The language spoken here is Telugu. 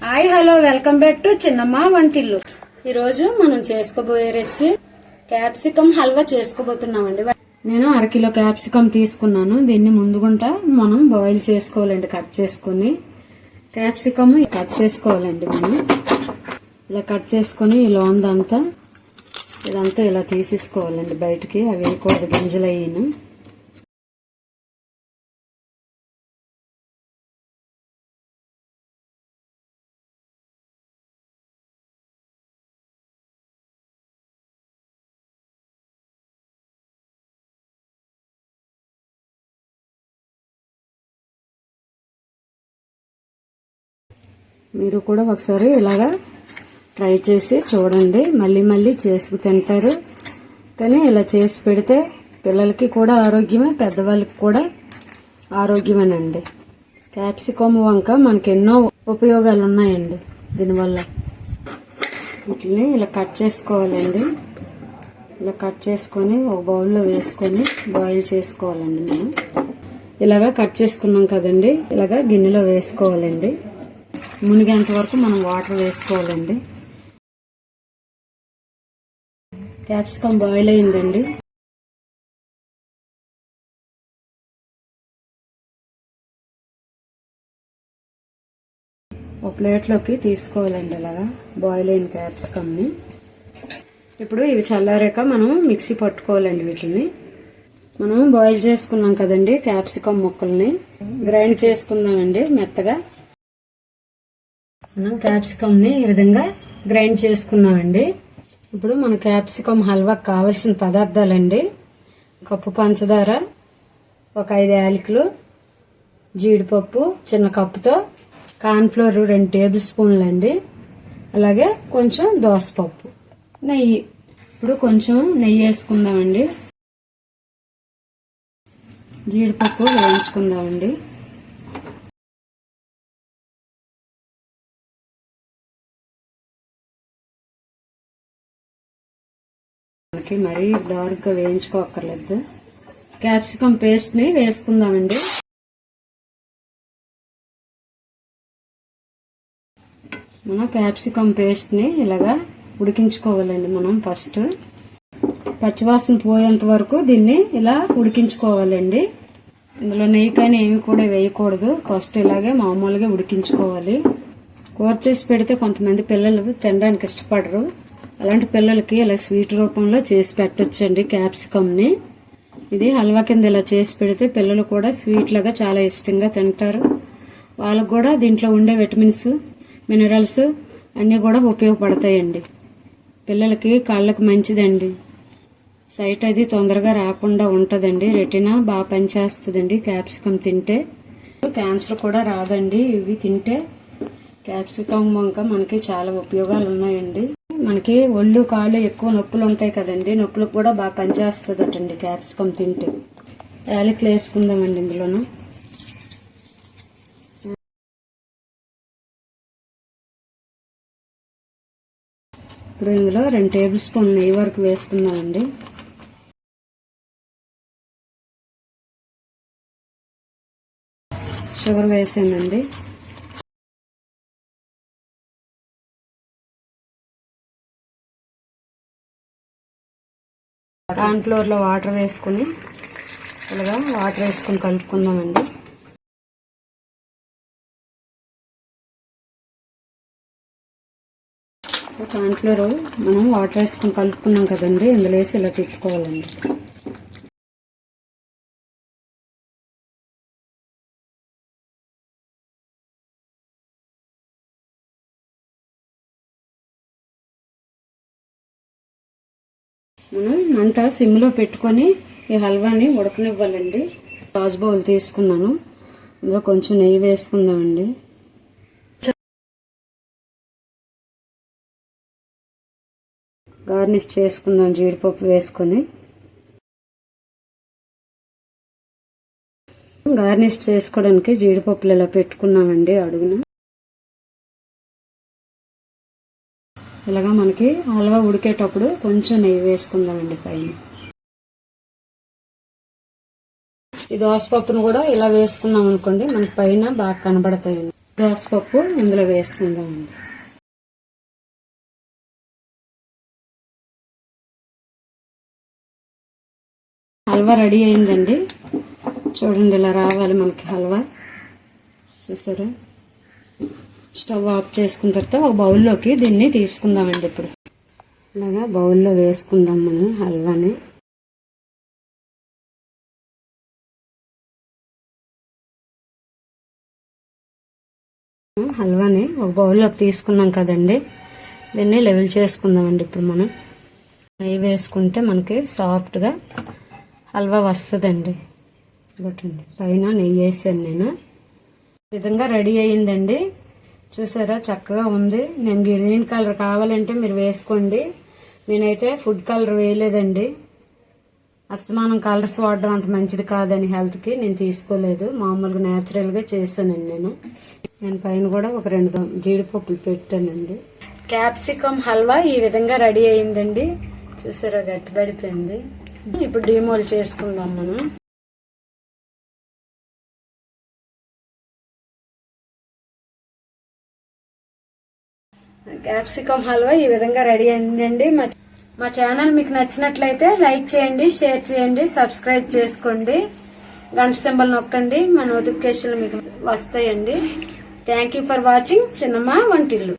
Hi hello welcome back to చిన్నమ్మ వంటిల్లు. ఈరోజు మనం చేసుకోబోయే రెసిపీ క్యాప్సికమ్ హల్వా చేసుకోబోతున్నామండి. నేను అరకిలో క్యాప్సికమ్ తీసుకున్నాను. దీన్ని ముందుగుంటా మనం బాయిల్ చేసుకోవాలండి. కట్ చేసుకుని క్యాప్సికమ్ కట్ చేసుకోవాలండి. మనం ఇలా కట్ చేసుకుని ఇలా ఉందంతా ఇదంతా ఇలా తీసేసుకోవాలండి బయటికి. అవి వేయకూడదు, గింజలు అయ్యాను. మీరు కూడా ఒకసారి ఇలాగా ట్రై చేసి చూడండి. మళ్ళీ మళ్ళీ చేసుకు తింటారు. కానీ ఇలా చేసి పెడితే పిల్లలకి కూడా ఆరోగ్యమే, పెద్దవాళ్ళకి కూడా ఆరోగ్యమేనండి. క్యాప్సికమ్ వంక మనకి ఎన్నో ఉపయోగాలు ఉన్నాయండి. దీనివల్ల వీటిని ఇలా కట్ చేసుకోవాలండి. ఇలా కట్ చేసుకొని ఒక బౌల్లో వేసుకొని బాయిల్ చేసుకోవాలండి. మనం ఇలాగా కట్ చేసుకున్నాం కదండి, ఇలాగా గిన్నెలో వేసుకోవాలండి. మునిగేంత వరకు మనం వాటర్ వేసుకోవాలండి. క్యాప్సికమ్ బాయిల్ అయిందండి. ఒక ప్లేట్లోకి తీసుకోవాలండి ఇలాగా బాయిల్ అయిన క్యాప్సికమ్ని. ఇప్పుడు ఇవి చల్లారాక మనం మిక్సీ పట్టుకోవాలండి. వీటిని మనం బాయిల్ చేసుకున్నాం కదండి క్యాప్సికమ్ ముక్కల్ని గ్రైండ్ చేసుకుందామండి మెత్తగా. మనం క్యాప్సికమ్ని ఈ విధంగా గ్రైండ్ చేసుకున్నామండి. ఇప్పుడు మన క్యాప్సికమ్ హల్వాకి కావలసిన పదార్థాలండి: కప్పు పంచదార, ఒక 5 యాలకులు, జీడిపప్పు చిన్న కప్పుతో, కార్న్ఫ్లోర్ 2 టేబుల్ స్పూన్లు అండి, అలాగే కొంచెం దోసపప్పు, నెయ్యి. ఇప్పుడు కొంచెం నెయ్యి వేసుకుందామండి. జీడిపప్పు వేయించుకుందామండి. మరీ డార్క్గా వేయించుకోక్కర్లేదు. క్యాప్సికమ్ పేస్ట్ని వేసుకుందామండి. మన క్యాప్సికమ్ పేస్ట్ని ఇలాగా ఉడికించుకోవాలండి. మనం ఫస్ట్ పచ్చివాసన పోయేంత వరకు దీన్ని ఇలా ఉడికించుకోవాలండి. ఇందులో నెయ్యి కానీ ఏమి కూడా వేయకూడదు. ఫస్ట్ ఇలాగే మామూలుగా ఉడికించుకోవాలి. కూర చేసి పెడితే కొంతమంది పిల్లలు తినడానికి ఇష్టపడరు. అలాంటి పిల్లలకి ఇలా స్వీట్ రూపంలో చేసి పెట్టొచ్చండి క్యాప్సికమ్ని. ఇది హల్వా కింద ఇలా చేసి పెడితే పిల్లలు కూడా స్వీట్ లాగా చాలా ఇష్టంగా తింటారు. వాళ్ళకు కూడా దీంట్లో ఉండే విటమిన్స్, మినరల్స్ అన్నీ కూడా ఉపయోగపడతాయండి. పిల్లలకి కళ్ళకు మంచిదండి. సైట్ అది తొందరగా రాకుండా ఉంటుందండి. రెటినా బాగా పనిచేస్తుందండి క్యాప్సికమ్ తింటే. క్యాన్సర్ కూడా రాదండి ఇవి తింటే. క్యాప్సికమ్ వంక మనకి చాలా ఉపయోగాలు ఉన్నాయండి. మనకి ఒళ్ళు కాళ్ళు ఎక్కువ నొప్పులు ఉంటాయి కదండి, నొప్పులకు కూడా బాగా పనిచేస్తుందటండి క్యాప్సికమ్ తింటే. యాలకులు వేసుకుందామండి ఇందులోను. ఇప్పుడు ఇందులో 2 టేబుల్ స్పూన్లు నెయ్యి వరకు వేసుకుందామండి. షుగర్ వేసానండి. కార్న్ఫ్లోర్లో వాటర్ వేసుకుని ఇలాగా వాటర్ వేసుకుని కలుపుకుందామండి. కార్న్ఫ్లోర్ మనం వాటర్ వేసుకుని కలుపుకున్నాం కదండి, ఇందులో వేసి ఇలా తిప్పుకోవాలండి. మనం మంట సిమ్లో పెట్టుకొని ఈ హల్వాని ఉడకనివ్వాలండి. గాజు బౌల్ తీసుకున్నాను. అందులో కొంచెం నెయ్యి వేసుకుందామండి. గార్నిష్ చేసుకుందాం జీడిపప్పు వేసుకొని. గార్నిష్ చేసుకోవడానికి జీడిపప్పులు ఇలా పెట్టుకున్నామండి అడుగున. ఇలాగా మనకి హల్వా ఉడికేటప్పుడు కొంచెం నెయ్యి వేసుకుందామండి పైన. ఈ దోసపప్పును కూడా ఇలా వేసుకున్నాం అనుకోండి, మనకి పైన బాగా కనబడతాయండి. దోసపప్పు ఇందులో వేసుకుందామండి. హల్వా రెడీ అయిందండి. చూడండి, ఇలా రావాలి మనకి హల్వా. చూసారా? స్టవ్ ఆఫ్ చేసుకున్న తర్వాత ఒక బౌల్లోకి దీన్ని తీసుకుందామండి. ఇప్పుడు ఇలాగా బౌల్లో వేసుకుందాం మనం హల్వాని. హల్వాని ఒక బౌల్లోకి తీసుకున్నాం కదండి, దీన్ని లెవెల్ చేసుకుందామండి. ఇప్పుడు మనం నెయ్యి వేసుకుంటే మనకి సాఫ్ట్గా హల్వా వస్తుందండి. ఇవ్వండి, పైన నెయ్యి వేసాను నేను. ఈ విధంగా రెడీ అయ్యిందండి. చూసారా, చక్కగా ఉంది. నేను గ్రీన్ కలర్ కావాలంటే మీరు వేసుకోండి. నేనైతే ఫుడ్ కలర్ వేయలేదండి. అస్తమానం కలర్స్ వాడడం అంత మంచిది కాదని హెల్త్కి నేను తీసుకోలేదు. మామూలుగా న్యాచురల్గా చేశానండి. నేను పైన కూడా ఒక 2 జీడిపప్పులు పెట్టానండి. క్యాప్సికమ్ హల్వా ఈ విధంగా రెడీ అయ్యిందండి. చూసారా, గట్టిపడిపోయింది. ఇప్పుడు డీమోల్ చేసుకుందాం మనం. క్యాప్సికమ్ హల్వా ఈ విధంగా రెడీ అయిందండి. మా ఛానల్ మీకు నచ్చినట్లయితే లైక్ చేయండి, షేర్ చేయండి, సబ్స్క్రైబ్ చేసుకోండి, గంట సింబల్ నొక్కండి. మా నోటిఫికేషన్లు మీకు వస్తాయండి. థ్యాంక్ యూ ఫర్ వాచింగ్ చిన్నమ్మ వంటిల్లు.